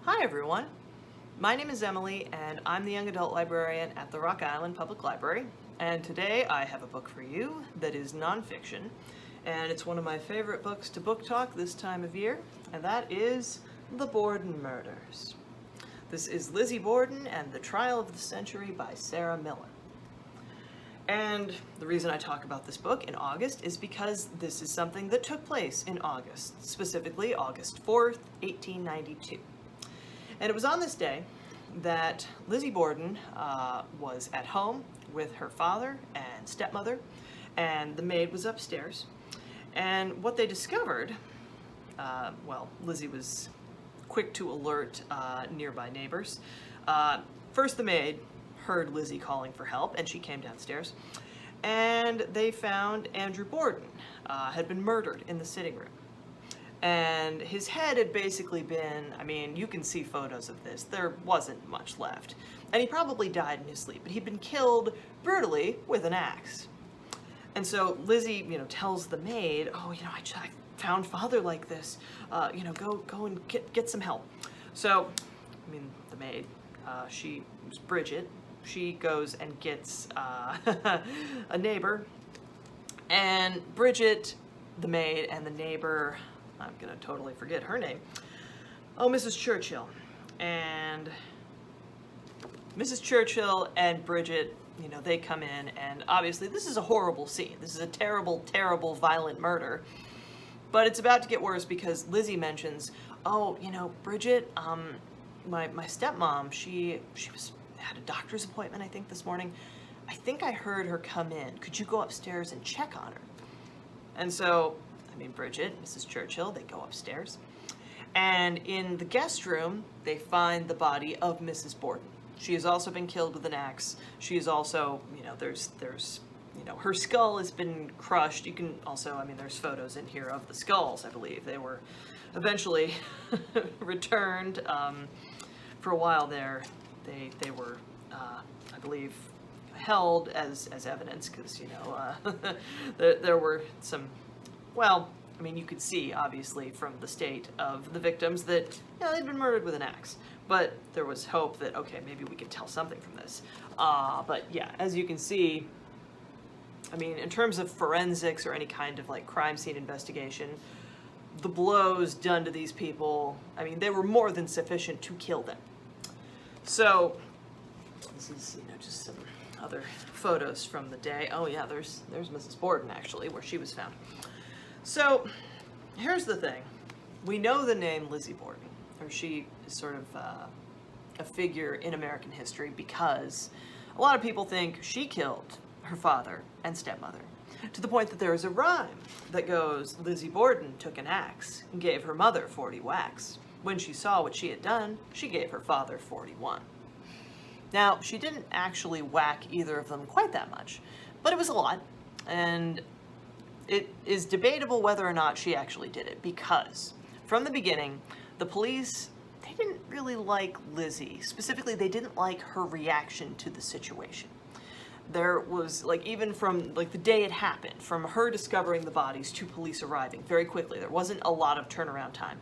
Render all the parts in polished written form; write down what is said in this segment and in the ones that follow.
Hi everyone, my name is Emily and I'm the young adult librarian at the Rock Island Public Library, and today I have a book for you that is nonfiction, and it's one of my favorite books to book talk this time of year, and that is The Borden Murders. This is Lizzie Borden and the Trial of the Century by Sarah Miller. And the reason I talk about this book in August is because this is something that took place in August, specifically August 4th, 1892. And it was on this day that Lizzie Borden was at home with her father and stepmother, and the maid was upstairs. And what they discovered, Lizzie was quick to alert nearby neighbors. First, the maid heard Lizzie calling for help, and she came downstairs. And they found Andrew Borden had been murdered in the sitting room. And his head had basically been, you can see photos of this, there wasn't much left. And he probably died in his sleep, but he'd been killed brutally with an axe. And so Lizzie, tells the maid, I found father like this, go and get some help. So, the maid, she was Bridget, she goes and gets a neighbor, and Bridget, the maid, and the neighbor, I'm gonna totally forget her name. Mrs. Churchill. And Mrs. Churchill and Bridget, they come in, and obviously this is a horrible scene. This is a terrible, terrible, violent murder. But it's about to get worse because Lizzie mentions, Bridget, my stepmom, she had a doctor's appointment, I think, this morning. I think I heard her come in. Could you go upstairs and check on her? And so Bridget, Mrs. Churchill, they go upstairs. And in the guest room, they find the body of Mrs. Borden. She has also been killed with an axe. She is also, there's her skull has been crushed. You can also, there's photos in here of the skulls, I believe. They were eventually returned. For a while there, they were, I believe, held as evidence because, there were some, you could see, obviously, from the state of the victims that, they'd been murdered with an axe. But there was hope that, okay, maybe we could tell something from this. But yeah, as you can see, in terms of forensics or any kind of, crime scene investigation, the blows done to these people, they were more than sufficient to kill them. So, this is, just some other photos from the day. Oh yeah, there's Mrs. Borden, actually, where she was found. So, here's the thing. We know the name Lizzie Borden, or she is sort of a figure in American history because a lot of people think she killed her father and stepmother, to the point that there is a rhyme that goes, Lizzie Borden took an axe and gave her mother 40 whacks. When she saw what she had done, she gave her father 41. Now, she didn't actually whack either of them quite that much, but it was a lot, and it is debatable whether or not she actually did it, because from the beginning, the police, they didn't really like Lizzie. Specifically, they didn't like her reaction to the situation. There was, even from, the day it happened, from her discovering the bodies to police arriving very quickly, there wasn't a lot of turnaround time.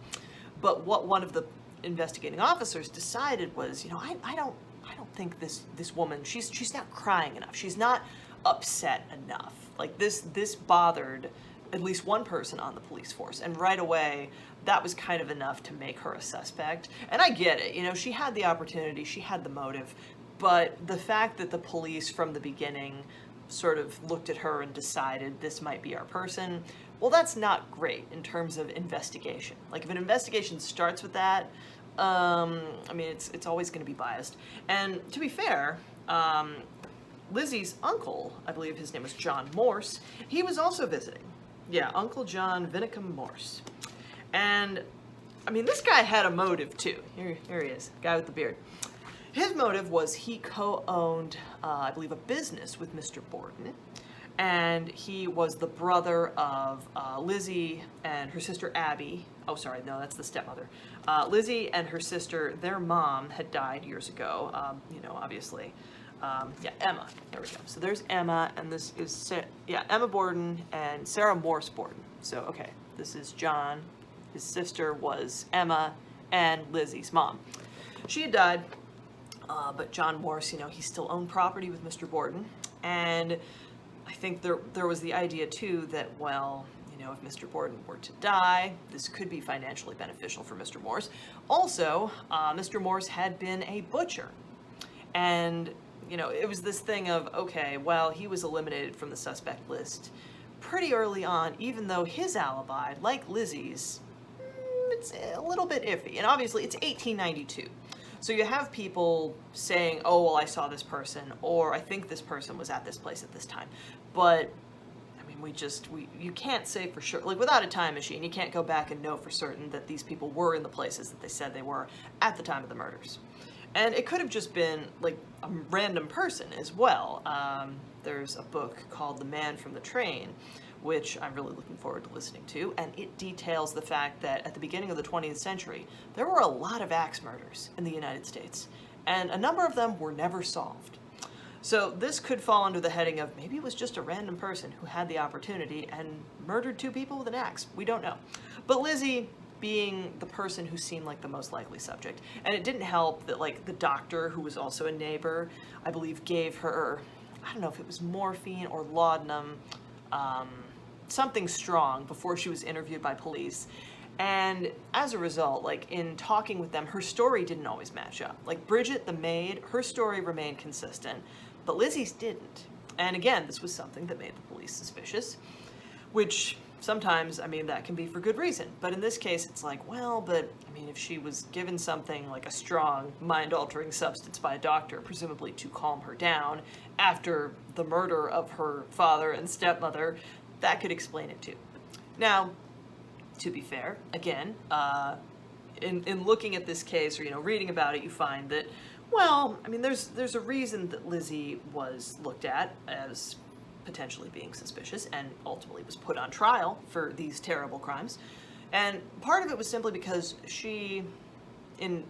But what one of the investigating officers decided was, I don't think this woman, she's not crying enough. She's not upset enough. This bothered at least one person on the police force, and right away that was kind of enough to make her a suspect. And I get it, she had the opportunity, she had the motive, but the fact that the police from the beginning sort of looked at her and decided this might be our person, well, that's not great in terms of investigation. If an investigation starts with that, it's always going to be biased. And to be fair, Lizzie's uncle, I believe his name was John Morse, he was also visiting. Yeah, Uncle John Vinicum Morse. And, this guy had a motive too. Here he is, guy with the beard. His motive was he co-owned, I believe, a business with Mr. Borden. And he was the brother of Lizzie and her sister Abby. Oh, sorry, no, that's the stepmother. Lizzie and her sister, their mom had died years ago, obviously. Emma. There we go. So there's Emma, and this is, Emma Borden and Sarah Morse Borden. So, okay, this is John. His sister was Emma, and Lizzie's mom. She had died, but John Morse, he still owned property with Mr. Borden, and I think there was the idea too that, well, if Mr. Borden were to die, this could be financially beneficial for Mr. Morse. Also, Mr. Morse had been a butcher, and it was this thing of, okay, well, he was eliminated from the suspect list pretty early on, even though his alibi, like Lizzie's, it's a little bit iffy. And obviously, it's 1892. So you have people saying, oh, well, I saw this person, or I think this person was at this place at this time. But, I mean, you can't say for sure. Like, without a time machine, you can't go back and know for certain that these people were in the places that they said they were at the time of the murders. And it could have just been, like, a random person as well. There's a book called The Man from the Train, which I'm really looking forward to listening to, and it details the fact that at the beginning of the 20th century, there were a lot of axe murders in the United States, and a number of them were never solved. So this could fall under the heading of maybe it was just a random person who had the opportunity and murdered 2 people with an axe. We don't know. But Lizzie being the person who seemed like the most likely subject. And it didn't help that, like, the doctor, who was also a neighbor, I believe gave her, I don't know if it was morphine or laudanum, something strong before she was interviewed by police. And as a result, like, in talking with them, her story didn't always match up. Like, Bridget, the maid, her story remained consistent, but Lizzie's didn't. And again, this was something that made the police suspicious, which sometimes, I mean, that can be for good reason. But in this case, it's like, well, but, I mean, if she was given something like a strong, mind-altering substance by a doctor, presumably to calm her down, after the murder of her father and stepmother, that could explain it too. Now, to be fair, again, in looking at this case, or, reading about it, you find that, well, I mean, there's a reason that Lizzie was looked at as potentially being suspicious and ultimately was put on trial for these terrible crimes. And part of it was simply because she, in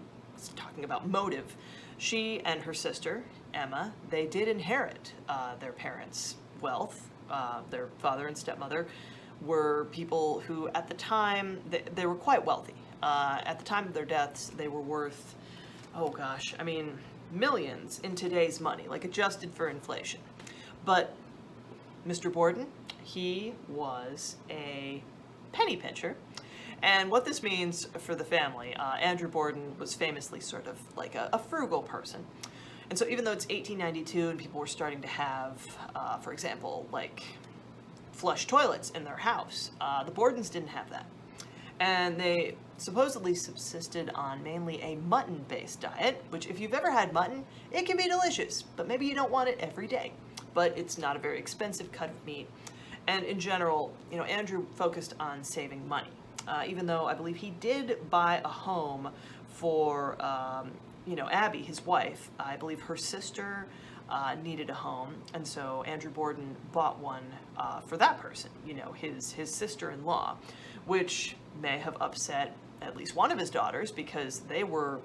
talking about motive, she and her sister, Emma, they did inherit their parents' wealth. Their father and stepmother were people who, at the time, they were quite wealthy. At the time of their deaths, they were worth, oh gosh, I mean, millions in today's money, like adjusted for inflation. But Mr. Borden, he was a penny pincher. And what this means for the family, Andrew Borden was famously sort of like a frugal person. And so even though it's 1892 and people were starting to have, for example, like flush toilets in their house, the Bordens didn't have that. And they supposedly subsisted on mainly a mutton-based diet, which if you've ever had mutton, it can be delicious, but maybe you don't want it every day. But it's not a very expensive cut of meat. And in general, Andrew focused on saving money, even though I believe he did buy a home for, Abby, his wife. I believe her sister needed a home, and so Andrew Borden bought one for that person, his sister-in-law, which may have upset at least one of his daughters because they were,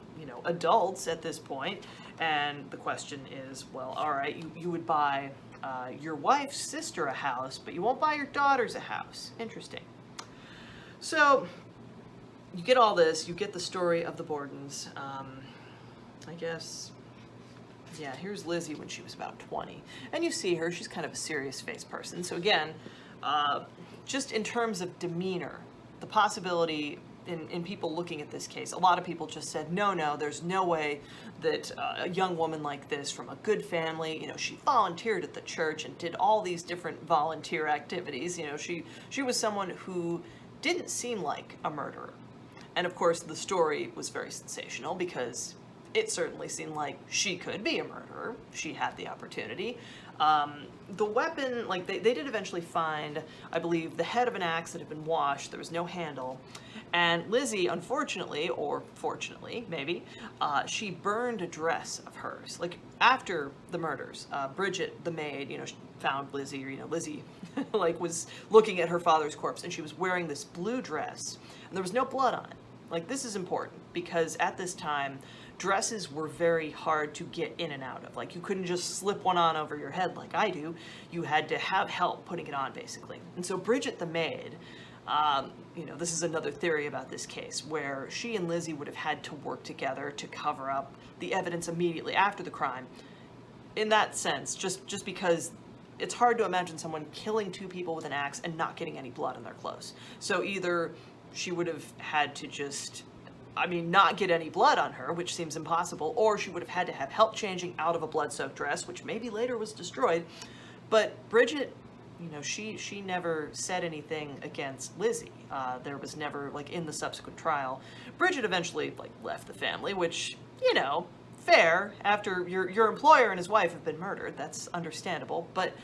adults at this point. And the question is, well, all right, you would buy your wife's sister a house, but you won't buy your daughters a house. Interesting. So you get all this, you get the story of the Bordens. I guess, yeah, here's Lizzie when she was about 20. And you see her, she's kind of a serious-faced person. So again, just in terms of demeanor, the possibility in people looking at this case, a lot of people just said, no, there's no way that a young woman like this from a good family, she volunteered at the church and did all these different volunteer activities. She was someone who didn't seem like a murderer. And of course, the story was very sensational because it certainly seemed like she could be a murderer. She had the opportunity. The weapon, like they did eventually find, I believe, the head of an axe that had been washed. There was no handle. And Lizzie, unfortunately, or fortunately, maybe, she burned a dress of hers. Like, after the murders, Bridget, the maid, found Lizzie, or, Lizzie, like, was looking at her father's corpse, and she was wearing this blue dress, and there was no blood on it. Like, this is important, because at this time, dresses were very hard to get in and out of. Like, you couldn't just slip one on over your head like I do. You had to have help putting it on, basically. And so Bridget, the maid, This is another theory about this case, where she and Lizzie would have had to work together to cover up the evidence immediately after the crime. In that sense, just because it's hard to imagine someone killing two people with an axe and not getting any blood on their clothes. So either she would have had to not get any blood on her, which seems impossible, or she would have had to have help changing out of a blood-soaked dress, which maybe later was destroyed. But Bridget, she never said anything against Lizzie. There was never, in the subsequent trial. Bridget eventually, left the family, which, fair. After your employer and his wife have been murdered, that's understandable. But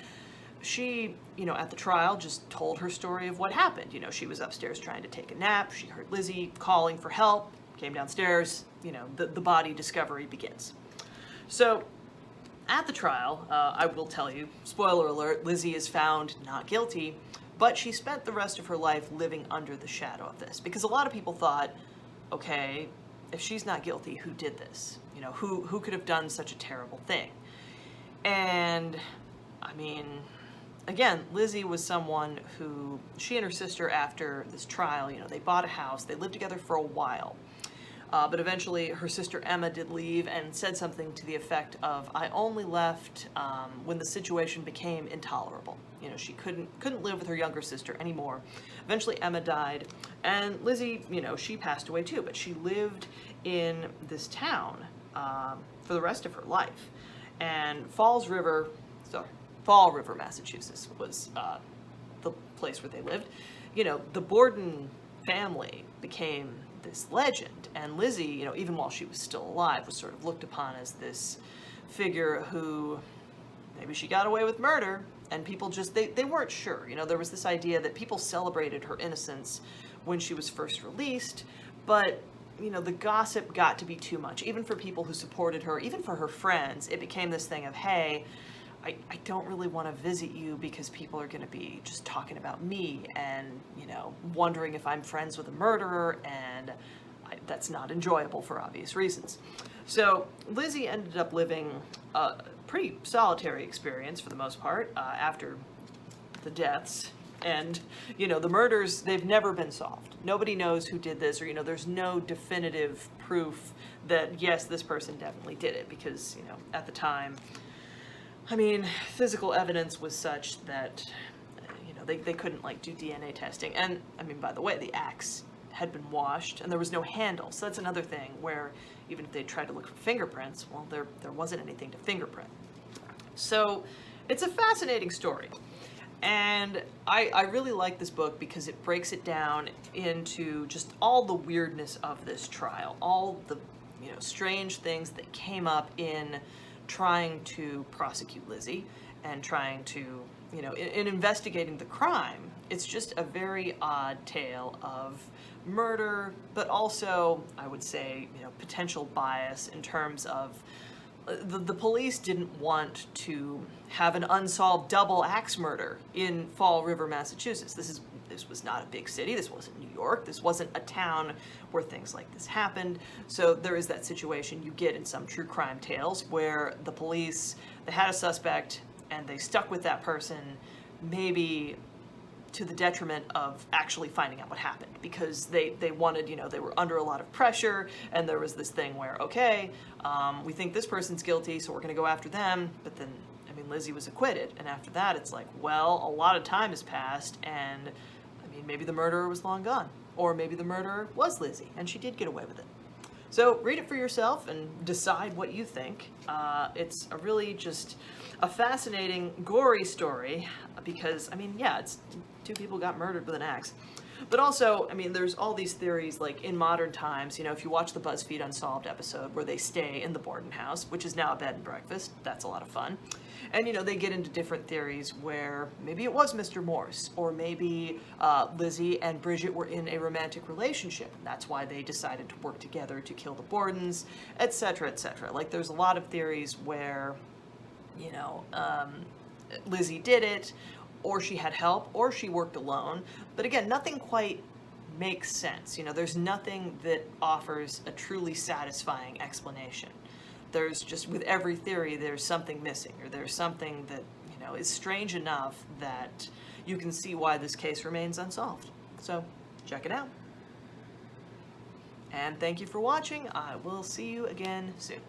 she, at the trial, just told her story of what happened. She was upstairs trying to take a nap. She heard Lizzie calling for help, came downstairs, the body discovery begins. So, at the trial, I will tell you, spoiler alert, Lizzie is found not guilty, but she spent the rest of her life living under the shadow of this. Because a lot of people thought, okay, if she's not guilty, who did this? Who could have done such a terrible thing? And, again, Lizzie was someone who, she and her sister, after this trial, they bought a house, they lived together for a while. But eventually her sister Emma did leave and said something to the effect of, I only left when the situation became intolerable. She couldn't live with her younger sister anymore. Eventually Emma died, and Lizzie, she passed away too, but she lived in this town for the rest of her life. And Fall River, Massachusetts was the place where they lived. The Borden family became this legend, and Lizzie, even while she was still alive, was sort of looked upon as this figure who, maybe she got away with murder, and people just, they weren't sure. There was this idea that people celebrated her innocence when she was first released, but, the gossip got to be too much, even for people who supported her, even for her friends. It became this thing of, hey, I don't really want to visit you because people are going to be just talking about me and, wondering if I'm friends with a murderer, and that's not enjoyable for obvious reasons. So Lizzie ended up living a pretty solitary experience for the most part after the deaths. And, the murders, they've never been solved. Nobody knows who did this, or, there's no definitive proof that, yes, this person definitely did it, because, at the time, physical evidence was such that, they couldn't, do DNA testing. And, by the way, the axe had been washed, and there was no handle. So that's another thing where, even if they tried to look for fingerprints, well, there wasn't anything to fingerprint. So, it's a fascinating story. And I really like this book because it breaks it down into just all the weirdness of this trial, all the, strange things that came up in trying to prosecute Lizzie and trying to, in investigating the crime. It's just a very odd tale of murder, but also, I would say, potential bias in terms of the police didn't want to have an unsolved double axe murder in Fall River, Massachusetts. This was not a big city. This wasn't New York. This wasn't a town where things like this happened. So there is that situation you get in some true crime tales where the police, they had a suspect and they stuck with that person, maybe to the detriment of actually finding out what happened, because they wanted, they were under a lot of pressure, and there was this thing where, okay, we think this person's guilty, so we're going to go after them, but then, Lizzie was acquitted, and after that, it's like, well, a lot of time has passed, and, maybe the murderer was long gone, or maybe the murderer was Lizzie, and she did get away with it. So read it for yourself and decide what you think. It's a really just a fascinating, gory story, because, it's two people got murdered with an axe. But also, there's all these theories, in modern times, if you watch the BuzzFeed Unsolved episode where they stay in the Borden house, which is now a bed and breakfast, that's a lot of fun. And, they get into different theories where maybe it was Mr. Morse, or maybe Lizzie and Bridget were in a romantic relationship, and that's why they decided to work together to kill the Bordens, etc., etc. There's a lot of theories where, Lizzie did it, or she had help, or she worked alone. But again, nothing quite makes sense. There's nothing that offers a truly satisfying explanation. There's just, with every theory, there's something missing, or there's something that, is strange enough that you can see why this case remains unsolved. So check it out. And thank you for watching. I will see you again soon.